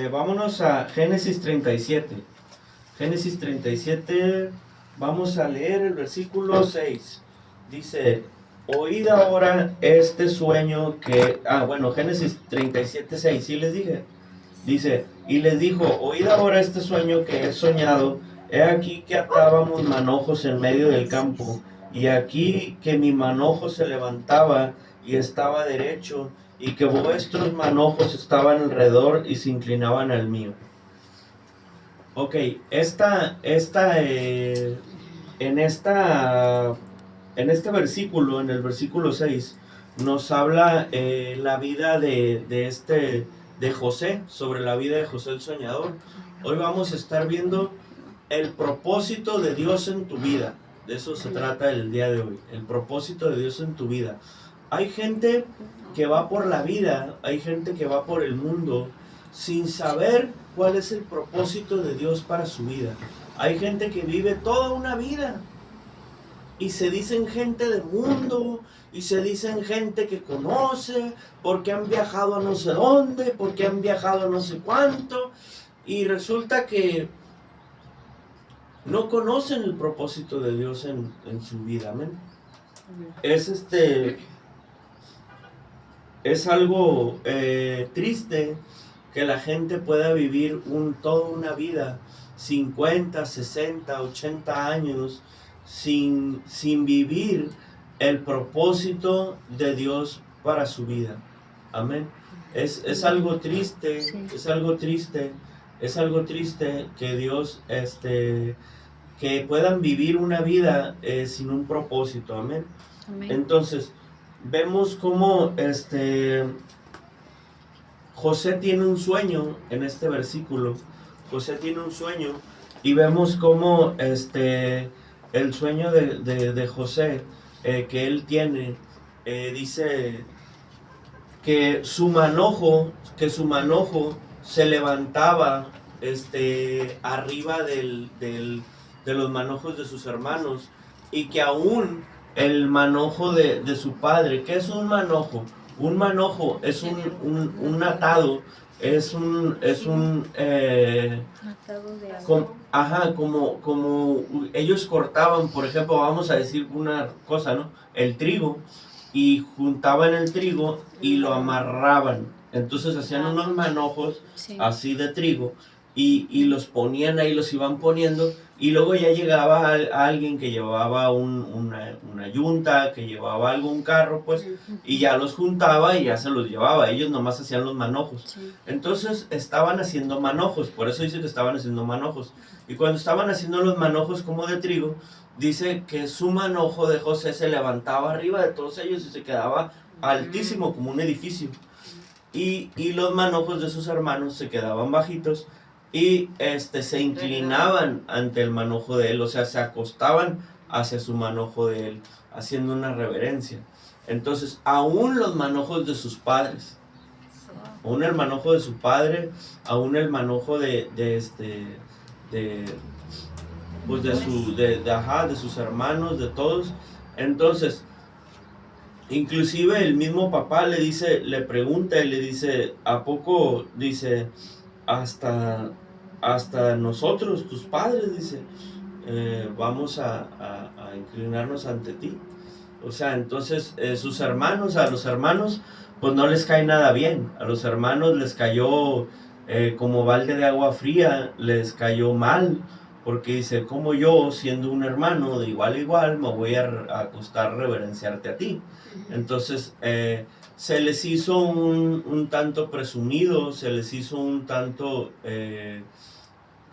Vámonos a Génesis 37. Génesis 37, vamos a leer el versículo 6. Dice, oíd ahora este sueño que... Génesis 37, 6, ¿sí les dije? Dice, y les dijo, oíd ahora este sueño que he soñado. He aquí que atábamos manojos en medio del campo, y aquí que mi manojo se levantaba y estaba derecho, y que vuestros manojos estaban alrededor y se inclinaban al mío. Ok, en este versículo, en el versículo 6, nos habla la vida de José, sobre la vida de José el soñador. Hoy vamos a estar viendo el propósito de Dios en tu vida. De eso se trata el día de hoy, el propósito de Dios en tu vida. Hay gente que va por la vida, hay gente que va por el mundo sin saber cuál es el propósito de Dios para su vida. Hay gente que vive toda una vida y se dicen gente de mundo y se dicen gente que conoce porque han viajado a no sé dónde, porque han viajado a no sé cuánto, y resulta que no conocen el propósito de Dios en su vida. Amén. Es algo triste que la gente pueda vivir toda una vida, 50, 60, 80 años, sin vivir el propósito de Dios para su vida. Amén. Es algo triste, es algo triste, es algo triste que Dios, que puedan vivir una vida sin un propósito. Amén. Amén. Entonces, vemos cómo José tiene un sueño en este versículo. José tiene un sueño y vemos cómo el sueño de José que él tiene, dice que su manojo se levantaba arriba de los manojos de sus hermanos, y que aún el manojo de su padre. ¿Qué es un manojo? Un manojo es un atado, es un atado de algo. Como ellos cortaban, por ejemplo, vamos a decir una cosa, ¿no? El trigo, y juntaban el trigo y lo amarraban. Entonces hacían unos manojos así de trigo, y los ponían ahí, los iban poniendo, y luego ya llegaba a alguien que llevaba una yunta, que llevaba algún carro, pues, y ya los juntaba y ya se los llevaba. Ellos nomás hacían los manojos. Entonces estaban haciendo manojos, por eso dice que estaban haciendo manojos. Y cuando estaban haciendo los manojos como de trigo, dice que su manojo de José se levantaba arriba de todos ellos y se quedaba altísimo como un edificio. Y los manojos de sus hermanos se quedaban bajitos y se inclinaban ante el manojo de él, o sea, se acostaban hacia su manojo de él, haciendo una reverencia. Entonces, aún los manojos de sus padres, aún el manojo de su padre, aún el manojo de sus hermanos, de todos. Entonces, inclusive el mismo papá le pregunta y le dice, ¿a poco? Dice, hasta nosotros, tus padres, dice, vamos a inclinarnos ante ti. O sea, entonces a los hermanos, pues no les cae nada bien. A los hermanos les cayó como balde de agua fría, les cayó mal, porque dice, como yo, siendo un hermano de igual a igual, me voy a acostar a reverenciarte a ti. Entonces, se les hizo un tanto presumido, se les hizo un tanto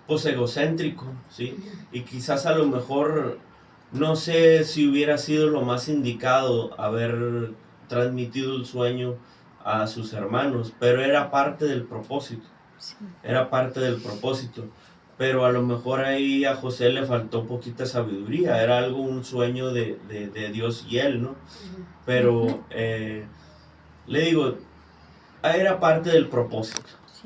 pues egocéntrico, ¿sí? Y quizás a lo mejor, no sé si hubiera sido lo más indicado haber transmitido el sueño a sus hermanos, pero era parte del propósito. Sí. Era parte del propósito. Pero a lo mejor ahí a José le faltó poquita sabiduría, era un sueño de Dios y él, ¿no? Pero le digo, era parte del propósito.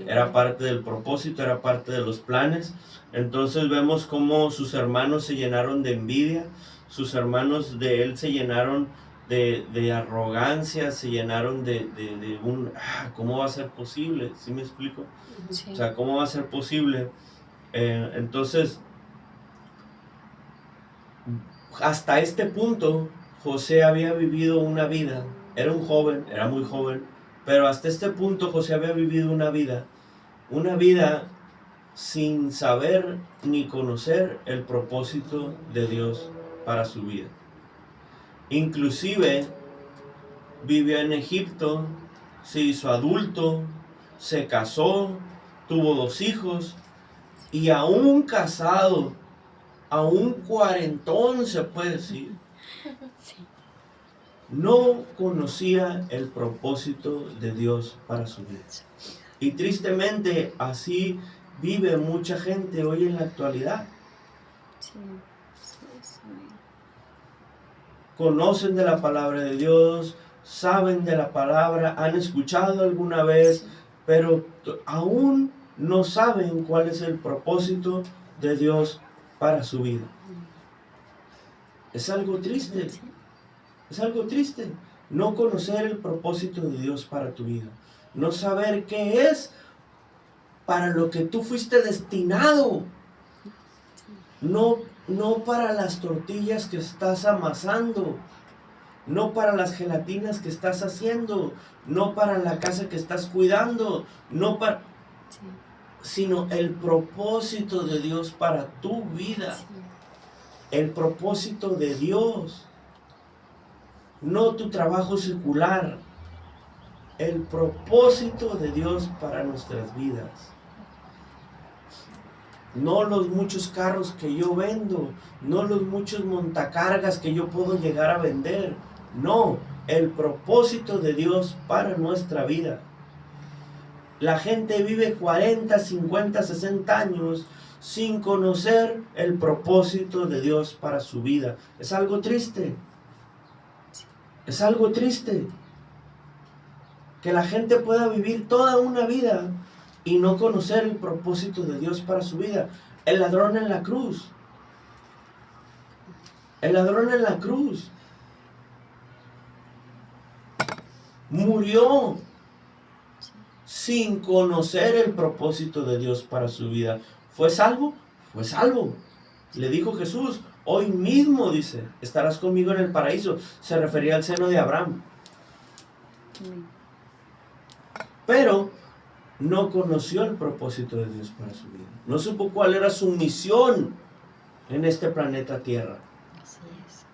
Era parte del propósito, era parte de los planes. Entonces vemos cómo sus hermanos se llenaron de envidia, sus hermanos de él se llenaron de arrogancia, se llenaron de un, ¿cómo va a ser posible? ¿Sí me explico? Sí. O sea, ¿cómo va a ser posible? Entonces, hasta este punto, José había vivido una vida, era un joven, era muy joven, pero hasta este punto José había vivido una vida sin saber ni conocer el propósito de Dios para su vida. Inclusive vivió en Egipto, se hizo adulto, se casó, tuvo 2 hijos y aún casado, aún cuarentón se puede decir, Sí. no conocía el propósito de Dios para su vida. Y tristemente así vive mucha gente hoy en la actualidad. Sí. Sí. Conocen de la palabra de Dios, saben de la palabra, han escuchado alguna vez, Sí. pero aún no saben cuál es el propósito de Dios para su vida. Es algo triste. Sí. Es algo triste no conocer el propósito de Dios para tu vida. No saber qué es para lo que tú fuiste destinado. No para las tortillas que estás amasando. No para las gelatinas que estás haciendo. No para la casa que estás cuidando. No para... Sí. Sino el propósito de Dios para tu vida. Sí. El propósito de Dios. No tu trabajo secular. El propósito de Dios para nuestras vidas. No los muchos carros que yo vendo, no los muchos montacargas que yo puedo llegar a vender. No, el propósito de Dios para nuestra vida. La gente vive 40, 50, 60 años sin conocer el propósito de Dios para su vida. Es algo triste. Es algo triste. Que la gente pueda vivir toda una vida y no conocer el propósito de Dios para su vida. El ladrón en la cruz. El ladrón en la cruz. Murió sin conocer el propósito de Dios para su vida. ¿Fue salvo? Fue salvo. Le dijo Jesús, hoy mismo, dice, estarás conmigo en el paraíso. Se refería al seno de Abraham. Pero no conoció el propósito de Dios para su vida. No supo cuál era su misión en este planeta Tierra. Así es.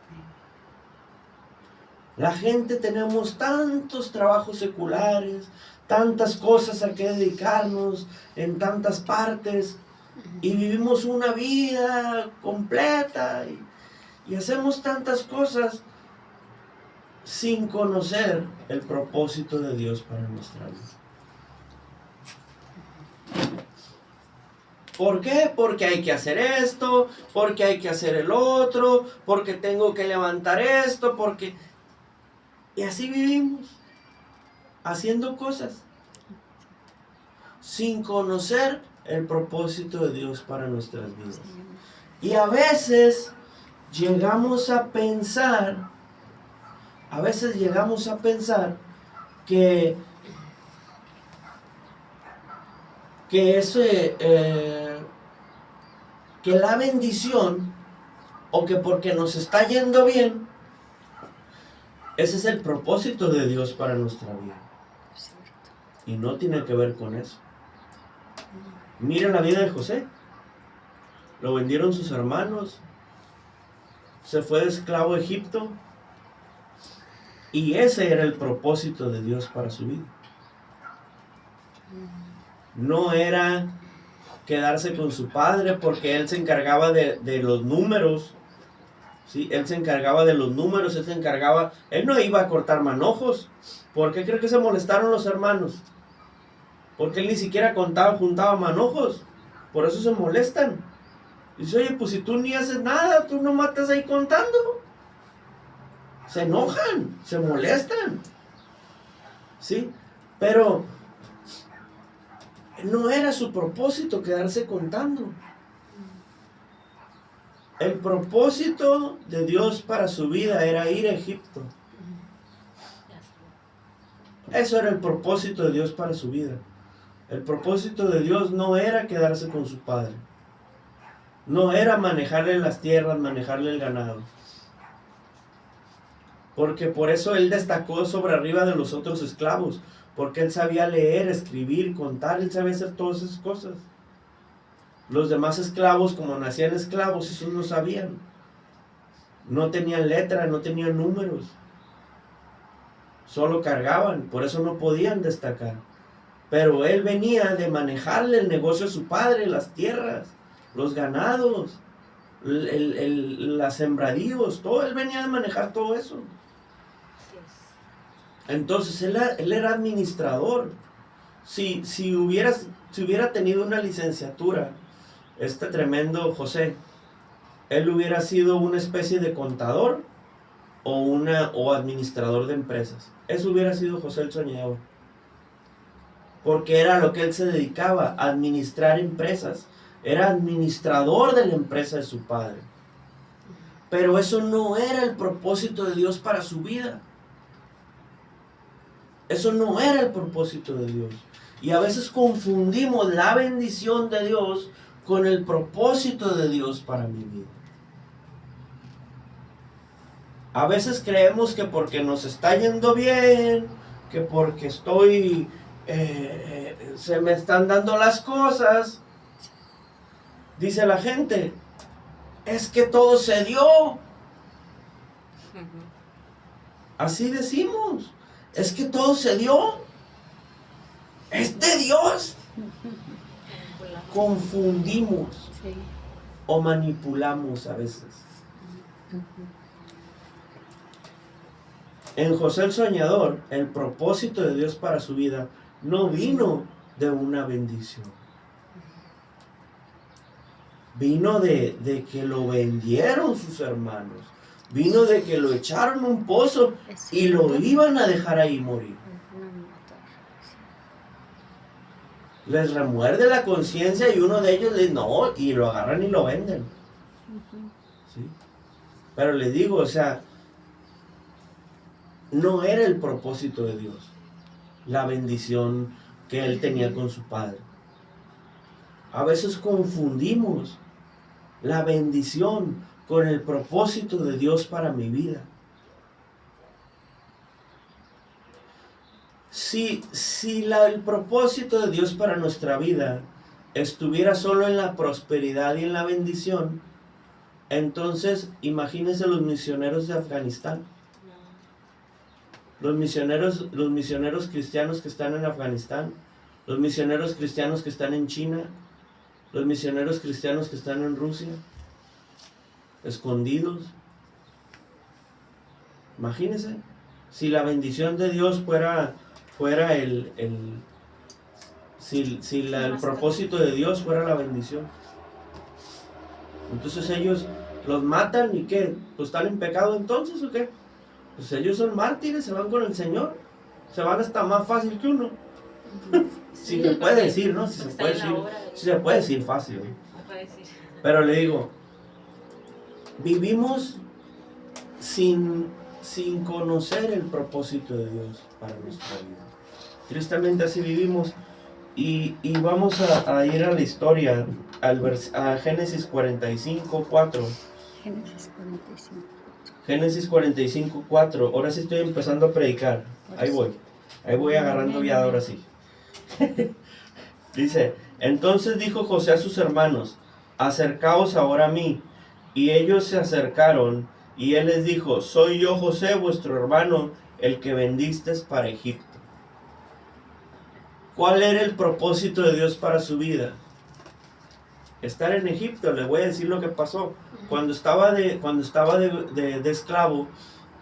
La gente tenemos tantos trabajos seculares, tantas cosas a que dedicarnos en tantas partes y vivimos una vida completa y hacemos tantas cosas sin conocer el propósito de Dios para nuestra vida. ¿Por qué? Porque hay que hacer esto, porque hay que hacer el otro, porque tengo que levantar esto, porque... Y así vivimos, haciendo cosas, sin conocer el propósito de Dios para nuestras vidas. Y a veces llegamos a pensar que la bendición, o que porque nos está yendo bien, ese es el propósito de Dios para nuestra vida. Y no tiene que ver con eso. Mira la vida de José. Lo vendieron sus hermanos. Se fue de esclavo a Egipto. Y ese era el propósito de Dios para su vida. No era quedarse con su padre porque él se encargaba de los números. ¿Sí? Él se encargaba de los números, él no iba a cortar manojos. ¿Por qué cree que se molestaron los hermanos? Porque él ni siquiera juntaba manojos. Por eso se molestan. Dice, oye, pues si tú ni haces nada, tú no matas ahí contando. Se enojan, se molestan. ¿Sí? Pero no era su propósito quedarse contando. El propósito de Dios para su vida era ir a Egipto. Eso era el propósito de Dios para su vida. El propósito de Dios no era quedarse con su padre. No era manejarle las tierras, manejarle el ganado. Porque por eso él destacó sobre arriba de los otros esclavos. Porque él sabía leer, escribir, contar, él sabía hacer todas esas cosas. Los demás esclavos, como nacían esclavos, esos no sabían. No tenían letra, no tenían números. Solo cargaban, por eso no podían destacar. Pero él venía de manejarle el negocio a su padre, las tierras, los ganados, las sembradíos, todo. Él venía de manejar todo eso. Entonces él era administrador. Si hubiera tenido una licenciatura, este tremendo José, él hubiera sido una especie de contador o administrador de empresas. Eso hubiera sido José el soñador. Porque era lo que él se dedicaba, a administrar empresas. Era administrador de la empresa de su padre. Pero eso no era el propósito de Dios para su vida. Eso no era el propósito de Dios. Y a veces confundimos la bendición de Dios con el propósito de Dios para mi vida. A veces creemos que porque nos está yendo bien, que porque se me están dando las cosas, dice la gente, es que todo se dio. Así decimos, es que todo se dio. Es de Dios. Confundimos o manipulamos a veces. En José el soñador, el propósito de Dios para su vida no vino de una bendición. Vino de que lo vendieron sus hermanos. Vino de que lo echaron a un pozo y lo iban a dejar ahí morir. Les remuerde la conciencia y uno de ellos les no, y lo agarran y lo venden. ¿Sí? Pero les digo, o sea, no era el propósito de Dios la bendición que él tenía con su padre. A veces confundimos la bendición con el propósito de Dios para mi vida. Si el propósito de Dios para nuestra vida estuviera solo en la prosperidad y en la bendición, entonces imagínense los misioneros de Afganistán. Los misioneros cristianos que están en Afganistán, los misioneros cristianos que están en China, los misioneros cristianos que están en Rusia, escondidos. Imagínense, si la bendición de Dios fuera el propósito de Dios fuera la bendición. Entonces ellos los matan y ¿qué? ¿Pues están en pecado entonces o qué? Pues ellos son mártires, se van con el Señor, se van hasta más fácil que uno. Si se puede decir, ¿no? Si se puede decir fácil, ¿no? Pero le digo, vivimos sin conocer el propósito de Dios para nuestra vida. Tristemente así vivimos. Y vamos a ir a la historia, a Génesis 45, 4. Génesis 45, 4. Ahora sí estoy empezando a predicar. Ahí voy agarrando viada ahora sí. Dice, entonces dijo José a sus hermanos, acercaos ahora a mí. Y ellos se acercaron, y él les dijo, soy yo José, vuestro hermano, el que vendisteis para Egipto. ¿Cuál era el propósito de Dios para su vida? Estar en Egipto. Le voy a decir lo que pasó. Cuando estaba de esclavo,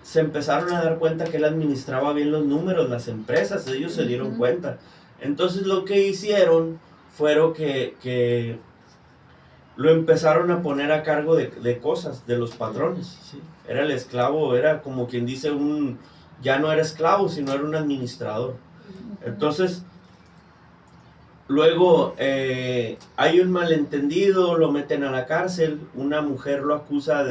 se empezaron a dar cuenta que él administraba bien los números, las empresas. Ellos se dieron cuenta. Entonces lo que hicieron fueron que lo empezaron a poner a cargo de cosas, de los patrones. ¿Sí? Era el esclavo, era como quien dice ya no era esclavo, sino era un administrador. Entonces, luego hay un malentendido, lo meten a la cárcel, una mujer lo acusa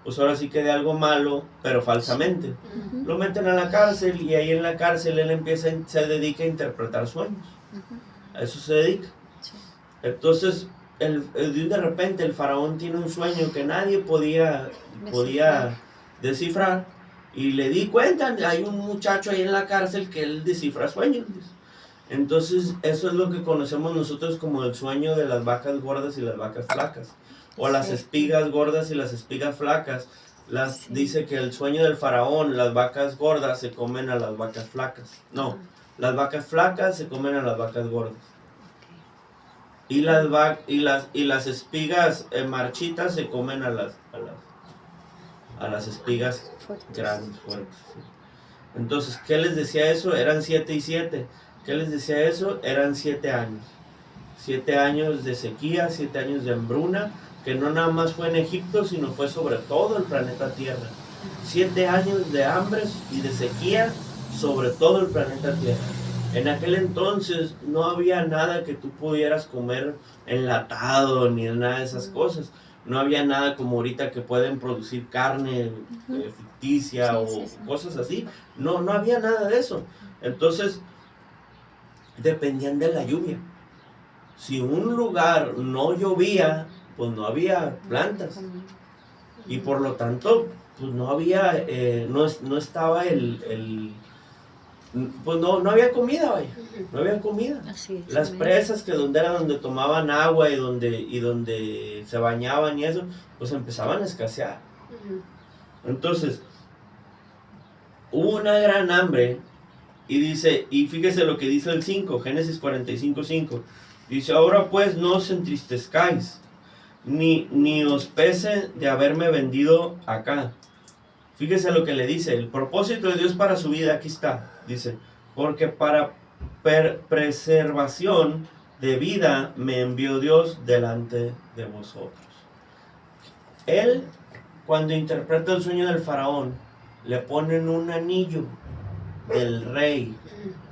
pues ahora sí que de algo malo, pero falsamente. Ujú. Lo meten a la cárcel y ahí en la cárcel él se dedica a interpretar sueños. Ujú. A eso se dedica. Sí. Entonces, de repente el faraón tiene un sueño que nadie podía descifrar. Y le di cuenta, hay un muchacho ahí en la cárcel que él descifra sueños. Entonces, eso es lo que conocemos nosotros como el sueño de las vacas gordas y las vacas flacas. O las Cierto. espigas gordas y las espigas flacas. Sí. Dice que el sueño del faraón, las vacas gordas se comen a las vacas flacas. No, Ah, las vacas flacas se comen a las vacas gordas. ok. Y las espigas marchitas se comen a las espigas Fuertes. grandes, fuertes. Sí. Entonces, ¿qué les decía eso? Eran 7 y 7. ¿Qué les decía eso? Eran 7 años. 7 años de sequía, 7 años de hambruna, que no nada más fue en Egipto, sino fue sobre todo el planeta Tierra. 7 años de hambre y de sequía sobre todo el planeta Tierra. En aquel entonces no había nada que tú pudieras comer enlatado ni nada de esas cosas. No había nada como ahorita que pueden producir carne ficticia Sí, o sí. cosas así. No había nada de eso. Entonces dependían de la lluvia. Si un lugar no llovía, pues no había plantas. Y por lo tanto, pues no había, no estaba pues no había comida, vaya. No había comida. Así es, Las amén. presas que era donde tomaban agua y donde se bañaban y eso, pues empezaban a escasear. Entonces, hubo una gran hambre y fíjese lo que dice el 5, Génesis 45:5. Dice, ahora pues no os entristezcáis, ni os pese de haberme vendido acá. Fíjese lo que le dice, el propósito de Dios para su vida, aquí está, dice, porque para preservación de vida me envió Dios delante de vosotros. Él, cuando interpreta el sueño del faraón, le ponen un anillo del rey,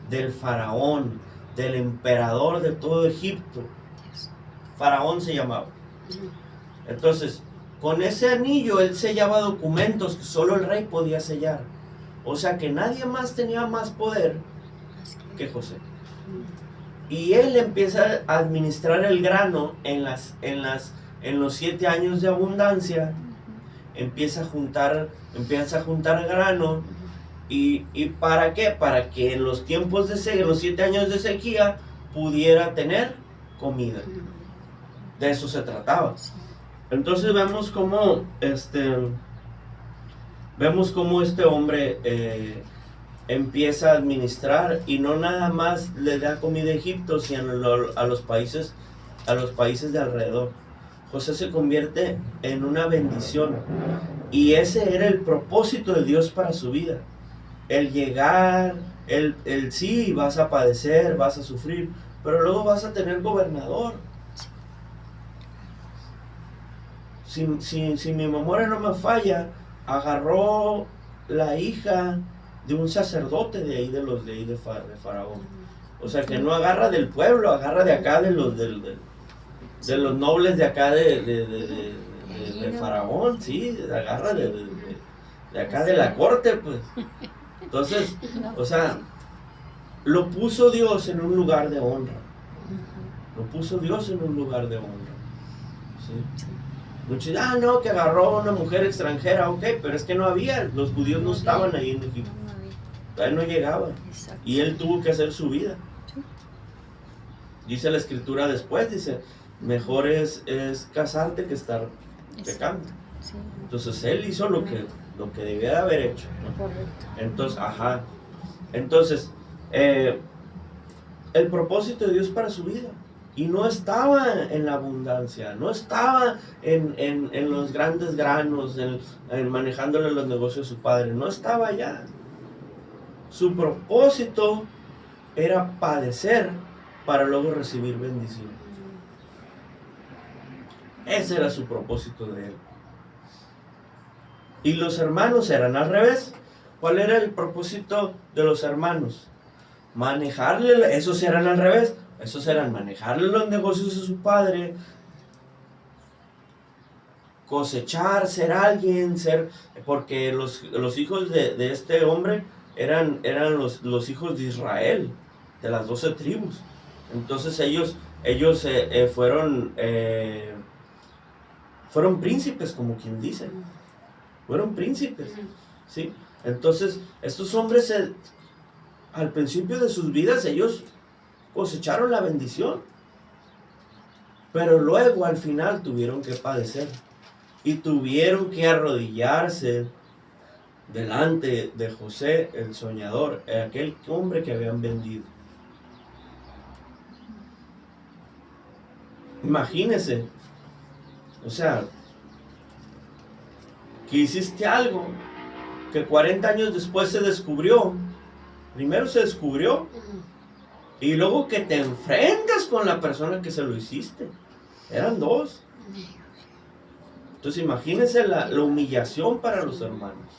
del faraón, del emperador de todo Egipto. Faraón se llamaba. Entonces, con ese anillo él sellaba documentos que solo el rey podía sellar. O sea que nadie más tenía más poder que José. Y él empieza a administrar el grano en los 7 años de abundancia. Empieza a juntar grano. ¿Y para qué? Para que en los tiempos de sequía, en los 7 años de sequía, pudiera tener comida. De eso se trataba. Entonces vemos cómo este hombre empieza a administrar y no nada más le da comida a Egipto, sino a los países de alrededor. José se convierte en una bendición y ese era el propósito de Dios para su vida. El llegar, el sí, vas a padecer, vas a sufrir, pero luego vas a tener gobernador. Si mi memoria no me falla, agarró la hija de un sacerdote de Faraón. O sea que no agarra del pueblo, agarra de acá, de los nobles de acá de Faraón, sí, agarra de acá de la corte, pues. Entonces, o sea, lo puso Dios en un lugar de honra. Lo puso Dios en un lugar de honra. ¿Sí? Muchos, no, que agarró a una mujer extranjera, ok, pero es que no había, los judíos no estaban ahí en Egipto, todavía no llegaban, y él tuvo que hacer su vida. Dice la escritura después, dice, mejor es casarte que estar pecando. Entonces él hizo lo que debía de haber hecho, ¿no? Correcto. Entonces, el propósito de Dios para su vida. Y no estaba en la abundancia, no estaba en los grandes granos, en manejándole los negocios de su padre, no estaba allá. Su propósito era padecer para luego recibir bendición. Ese era su propósito de él. Y los hermanos eran al revés. ¿Cuál era el propósito de los hermanos? Manejarle, esos eran al revés. Esos eran manejarle los negocios a su padre, cosechar, ser alguien, porque los hijos de este hombre eran los hijos de Israel, de las 12 tribus. Entonces ellos fueron príncipes, como quien dice. Fueron príncipes, ¿sí? Entonces, estos hombres, al principio de sus vidas, ellos cosecharon la bendición. Pero luego, al final, tuvieron que padecer. Y tuvieron que arrodillarse delante de José, el soñador, aquel hombre que habían vendido. Imagínense, o sea, que hiciste algo que 40 años después se descubrió. Primero se descubrió y luego que te enfrentas con la persona que se lo hiciste. Eran dos. Entonces imagínense la humillación para los hermanos,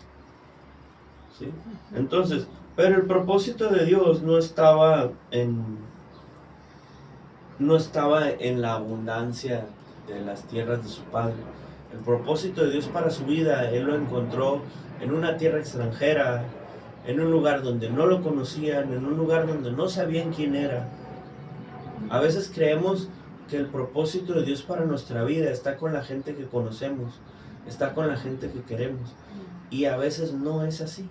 ¿sí? Entonces, pero el propósito de Dios no estaba en la abundancia de las tierras de su padre. El propósito de Dios para su vida, Él lo encontró en una tierra extranjera, en un lugar donde no lo conocían, en un lugar donde no sabían quién era. A veces creemos que el propósito de Dios para nuestra vida está con la gente que conocemos, está con la gente que queremos. Y a veces no es así.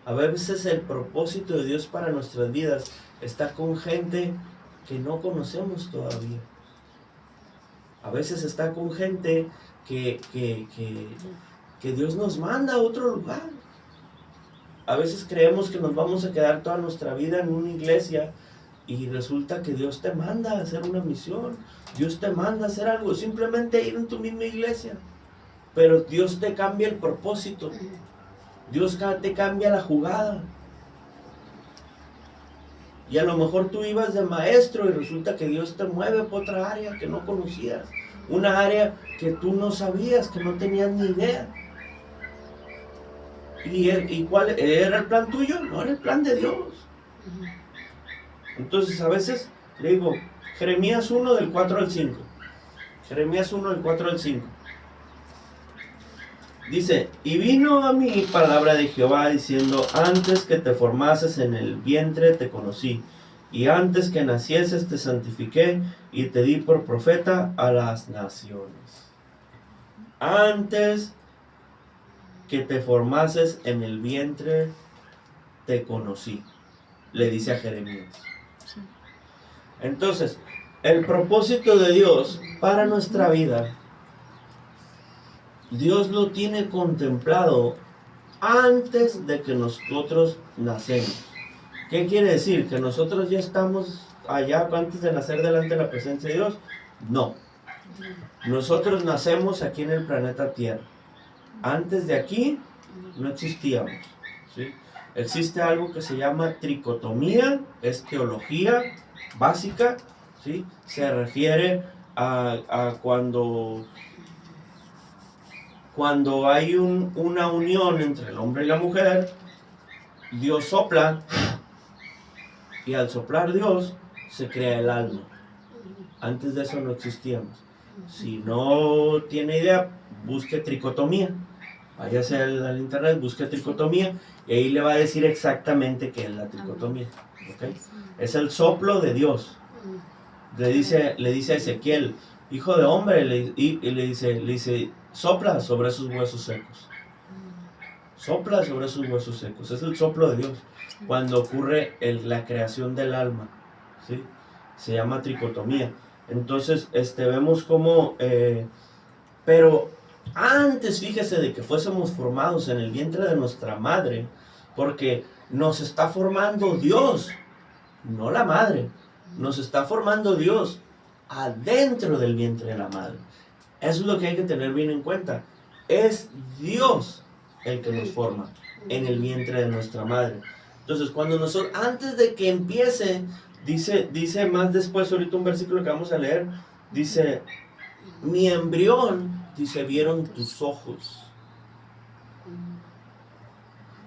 A veces el propósito de Dios para nuestras vidas está con gente que no conocemos todavía. A veces está con gente que Dios nos manda a otro lugar. A veces creemos que nos vamos a quedar toda nuestra vida en una iglesia y resulta que Dios te manda a hacer una misión. Dios te manda a hacer algo, simplemente ir en tu misma iglesia. Pero Dios te cambia el propósito. Dios te cambia la jugada. Y a lo mejor tú ibas de maestro y resulta que Dios te mueve por otra área que no conocías. Una área que tú no sabías, que no tenías ni idea. ¿Y cuál era el plan tuyo? No era el plan de Dios. Entonces a veces le digo, Jeremías 1 del 4 al 5. Jeremías 1 del 4 al 5. Dice, y vino a mí palabra de Jehová diciendo, antes que te formases en el vientre te conocí, y antes que nacieses te santifiqué, y te di por profeta a las naciones. Antes que te formases en el vientre te conocí, le dice a Jeremías. Entonces, el propósito de Dios para nuestra vida, Dios lo tiene contemplado antes de que nosotros nacemos. ¿Qué quiere decir? ¿Que nosotros ya estamos allá antes de nacer delante de la presencia de Dios? No. Nosotros nacemos aquí en el planeta Tierra. Antes de aquí no existíamos, ¿sí? Existe algo que se llama tricotomía, es teología básica, ¿sí? Se refiere a cuando hay una unión entre el hombre y la mujer, Dios sopla, y al soplar Dios se crea el alma. Antes de eso no existíamos. Si no tiene idea, busque tricotomía. Váyase al internet, busque tricotomía y ahí le va a decir exactamente qué es la tricotomía. ¿Okay? Es el soplo de Dios. Le dice a Ezequiel, hijo de hombre, le dice, sopla sobre esos huesos secos. Sopla sobre esos huesos secos. Es el soplo de Dios. Cuando ocurre la creación del alma, ¿sí? Se llama tricotomía. Entonces, vemos cómo, pero antes, fíjese, de que fuésemos formados en el vientre de nuestra madre, porque nos está formando Dios, no la madre, nos está formando Dios adentro del vientre de la madre. Eso es lo que hay que tener bien en cuenta. Es Dios el que nos forma en el vientre de nuestra madre. Entonces, cuando nosotros, antes de que empiece, dice más después, ahorita un versículo que vamos a leer, dice, mi embrión, dice, vieron tus ojos.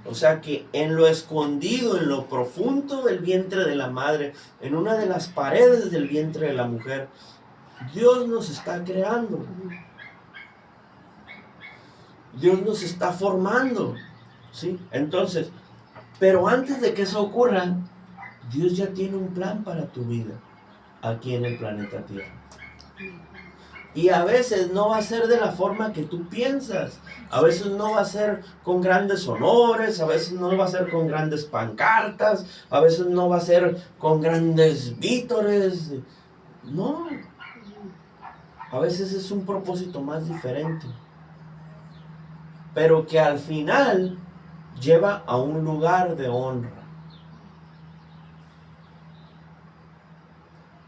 O sea que en lo escondido, en lo profundo del vientre de la madre, en una de las paredes del vientre de la mujer, Dios nos está creando. Dios nos está formando, ¿sí? Entonces, pero antes de que eso ocurra, Dios ya tiene un plan para tu vida aquí en el planeta Tierra. Y a veces no va a ser de la forma que tú piensas. A veces no va a ser con grandes honores, a veces no va a ser con grandes pancartas, a veces no va a ser con grandes vítores. No. A veces es un propósito más diferente. Pero que al final lleva a un lugar de honra.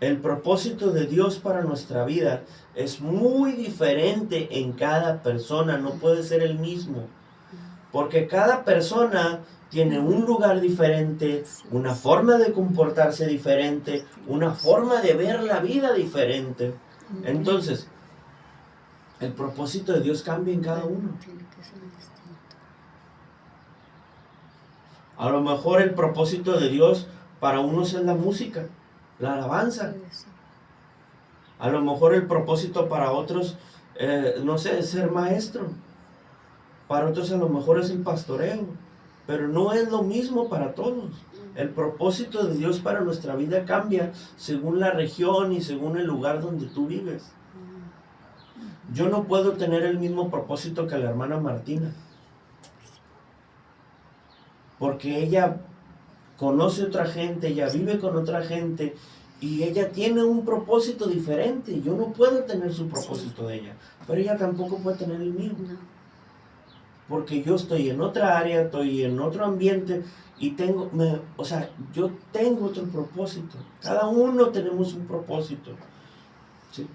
El propósito de Dios para nuestra vida es muy diferente en cada persona, no puede ser el mismo. Porque cada persona tiene un lugar diferente, una forma de comportarse diferente, una forma de ver la vida diferente. Entonces, el propósito de Dios cambia en cada uno. A lo mejor el propósito de Dios para unos es la música, la alabanza. A lo mejor el propósito para otros, no sé, es ser maestro. Para otros a lo mejor es el pastoreo. Pero no es lo mismo para todos. El propósito de Dios para nuestra vida cambia según la región y según el lugar donde tú vives. Yo no puedo tener el mismo propósito que la hermana Martina. Porque ella conoce otra gente, ella vive con otra gente y ella tiene un propósito diferente. Yo no puedo tener su propósito de ella, pero ella tampoco puede tener el mío. Porque yo estoy en otra área, estoy en otro ambiente y yo tengo otro propósito. Cada uno tenemos un propósito. ¿Sí?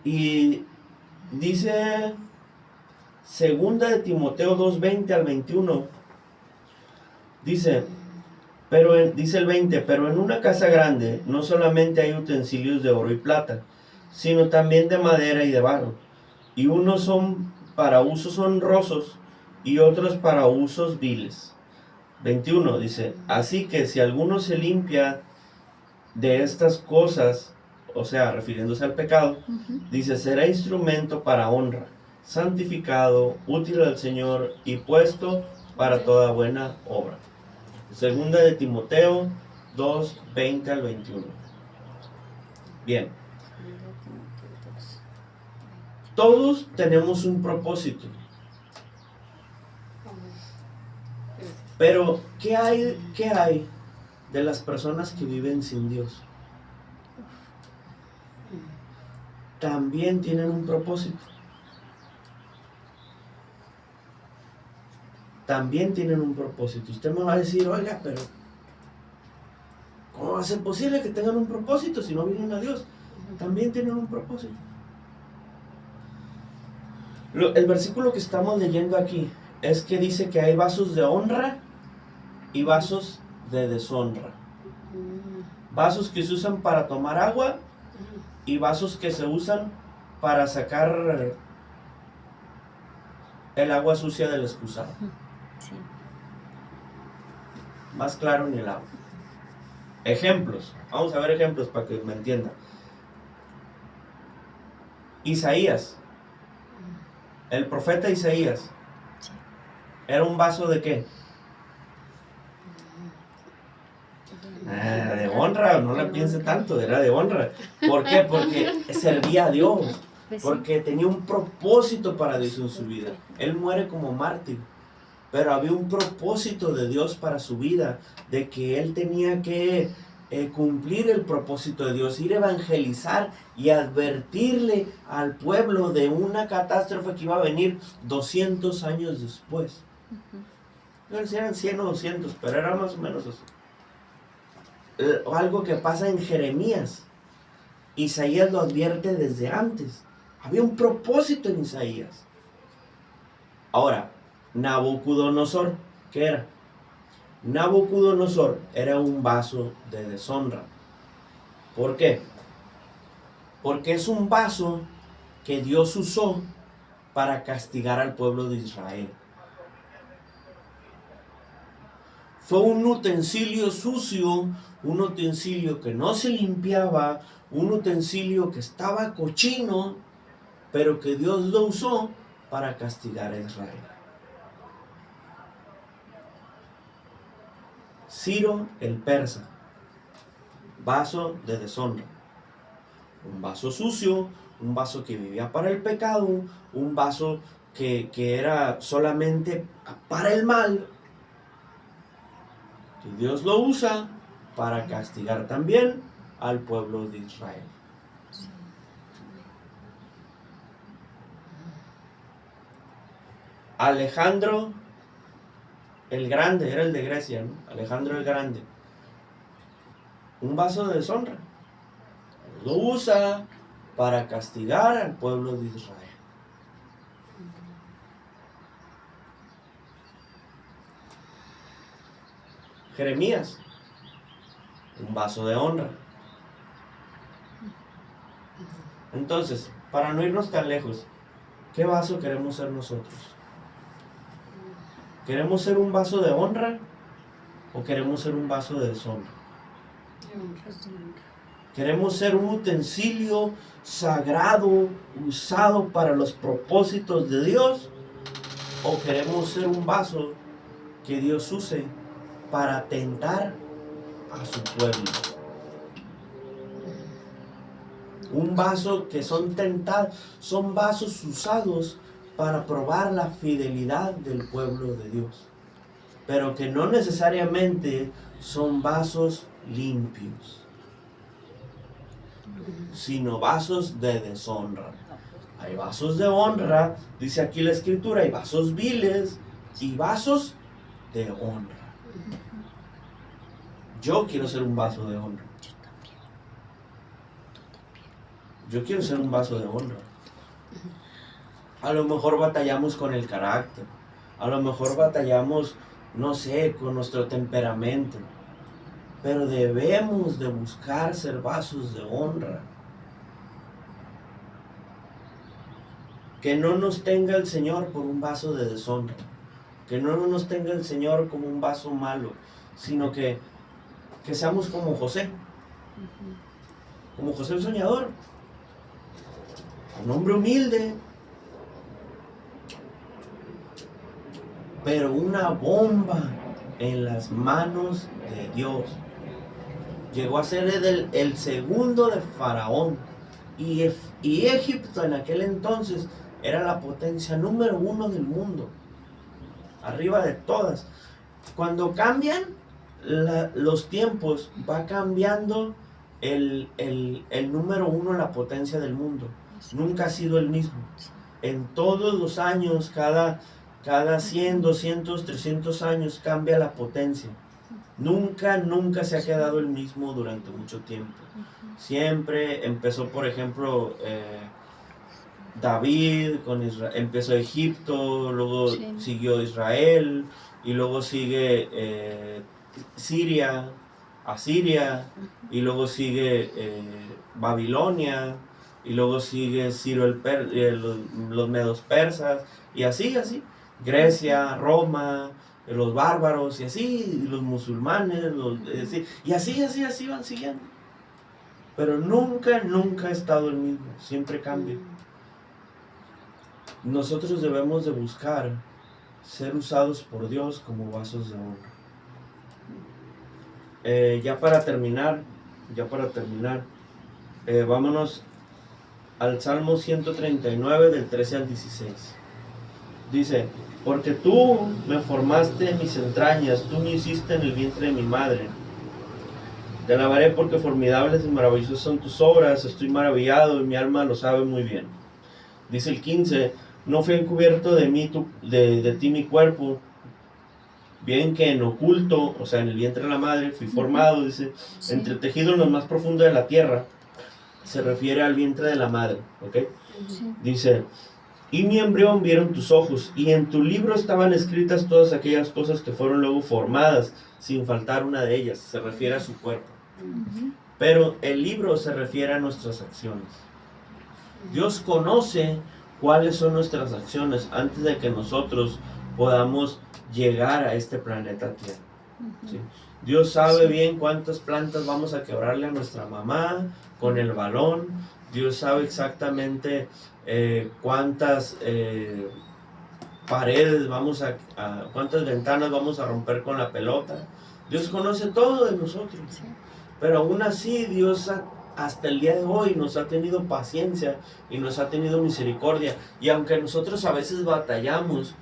Y dice Segunda de Timoteo 2:20 al 21. Dice el 20, pero en una casa grande no solamente hay utensilios de oro y plata, sino también de madera y de barro. Y unos son para usos honrosos y otros para usos viles. 21 dice, así que si alguno se limpia de estas cosas, o sea, refiriéndose al pecado, dice, será instrumento para honra, santificado, útil al Señor y puesto para toda buena obra. Segunda de Timoteo 2:20 al 21. Bien. Todos tenemos un propósito. Pero, ¿qué hay de las personas que viven sin Dios? También tienen un propósito. También tienen un propósito. Usted me va a decir, oiga, pero ¿cómo va a ser posible que tengan un propósito si no vienen a Dios? También tienen un propósito. El versículo que estamos leyendo aquí es que dice que hay vasos de honra y vasos de deshonra. Vasos que se usan para tomar agua y vasos que se usan para sacar el agua sucia del excusado. Sí. Más claro ni el agua. Ejemplos. Vamos a ver ejemplos para que me entiendan. Isaías. El profeta Isaías. ¿Era un vaso de qué? De honra, no la piense tanto, era de honra. ¿Por qué? Porque servía a Dios, porque tenía un propósito para Dios en su vida. Él muere como mártir, pero había un propósito de Dios para su vida, de que él tenía que cumplir el propósito de Dios, ir a evangelizar y advertirle al pueblo de una catástrofe que iba a venir 200 años después. No sé si eran 100 o 200, pero era más o menos así. Algo que pasa en Jeremías. Isaías lo advierte desde antes. Había un propósito en Isaías. Ahora, Nabucodonosor, ¿qué era? Nabucodonosor era un vaso de deshonra. ¿Por qué? Porque es un vaso que Dios usó para castigar al pueblo de Israel. Fue un utensilio sucio, un utensilio que no se limpiaba, un utensilio que estaba cochino, pero que Dios lo usó para castigar a Israel. Ciro el persa, vaso de deshonra, un vaso sucio, un vaso que vivía para el pecado, un vaso que era solamente para el mal, y Dios lo usa para castigar también al pueblo de Israel. Alejandro el Grande, era el de Grecia, ¿no? Alejandro el Grande, un vaso de deshonra, lo usa para castigar al pueblo de Israel. Jeremías, un vaso de honra. Entonces, para no irnos tan lejos, ¿qué vaso queremos ser nosotros? ¿Queremos ser un vaso de honra o queremos ser un vaso de deshonra? ¿Queremos ser un utensilio sagrado usado para los propósitos de Dios o queremos ser un vaso que Dios use para tentar a su pueblo? Un vaso que son tentados, son vasos usados para probar la fidelidad del pueblo de Dios, pero que no necesariamente son vasos limpios, sino vasos de deshonra. Hay vasos de honra, dice aquí la escritura, hay vasos viles y vasos de honra. Yo quiero ser un vaso de honra. Yo quiero ser un vaso de honra. A lo mejor batallamos con el carácter. A lo mejor batallamos, no sé, con nuestro temperamento. Pero debemos de buscar ser vasos de honra. Que no nos tenga el Señor por un vaso de deshonra. Que no nos tenga el Señor como un vaso malo. Sino que seamos como José. Como José el soñador. Un hombre humilde, pero una bomba en las manos de Dios. Llegó a ser el segundo de Faraón. Y Egipto en aquel entonces era la potencia número 1 del mundo. Arriba de todas. Cuando cambian los tiempos, va cambiando el número 1, la potencia del mundo. Nunca ha sido el mismo. En todos los años, cada 100, 200, 300 años cambia la potencia. Nunca se ha quedado el mismo durante mucho tiempo. Siempre empezó, por ejemplo, David con Israel, empezó Egipto, luego siguió Israel y luego sigue Siria, Asiria, y luego sigue Babilonia, y luego sigue Ciro los medos persas, y así, Grecia, Roma, los bárbaros, y así, los musulmanes, y así van siguiendo. Pero nunca ha estado el mismo, siempre cambia. Nosotros debemos de buscar ser usados por Dios como vasos de honra. Ya para terminar, vámonos al Salmo 139 del 13 al 16. Dice: porque tú me formaste en mis entrañas, tú me hiciste en el vientre de mi madre. Te alabaré porque formidables y maravillosas son tus obras, estoy maravillado y mi alma lo sabe muy bien. Dice el 15: no fue encubierto de ti mi cuerpo, bien que en oculto, o sea, en el vientre de la madre, fui formado, dice, entretejido en lo más profundo de la tierra. Se refiere al vientre de la madre, ¿ok? Dice: y mi embrión vieron tus ojos, y en tu libro estaban escritas todas aquellas cosas que fueron luego formadas, sin faltar una de ellas. Se refiere a su cuerpo. Pero el libro se refiere a nuestras acciones. Dios conoce cuáles son nuestras acciones antes de que nosotros podamos llegar a este planeta Tierra. ¿Sí? Dios sabe bien cuántas plantas vamos a quebrarle a nuestra mamá con el balón. Dios sabe exactamente cuántas paredes cuántas ventanas vamos a romper con la pelota. Dios conoce todo de nosotros. Sí. Pero aún así Dios hasta el día de hoy nos ha tenido paciencia y nos ha tenido misericordia. Y aunque nosotros a veces batallamos,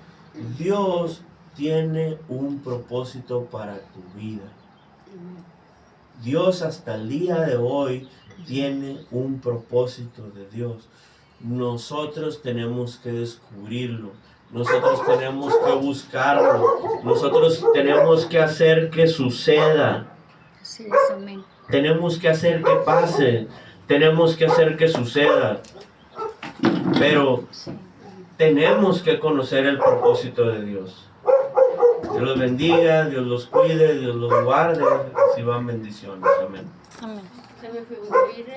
Dios tiene un propósito para tu vida. Dios hasta el día de hoy tiene un propósito de Dios. Nosotros tenemos que descubrirlo. Nosotros tenemos que buscarlo. Nosotros tenemos que hacer que suceda. Así es, amén. Tenemos que hacer que pase. Tenemos que hacer que suceda. Pero Sí. tenemos que conocer el propósito de Dios. Dios los bendiga, Dios los cuide, Dios los guarde. Así van bendiciones. Amén. Amén. Se me figuró ir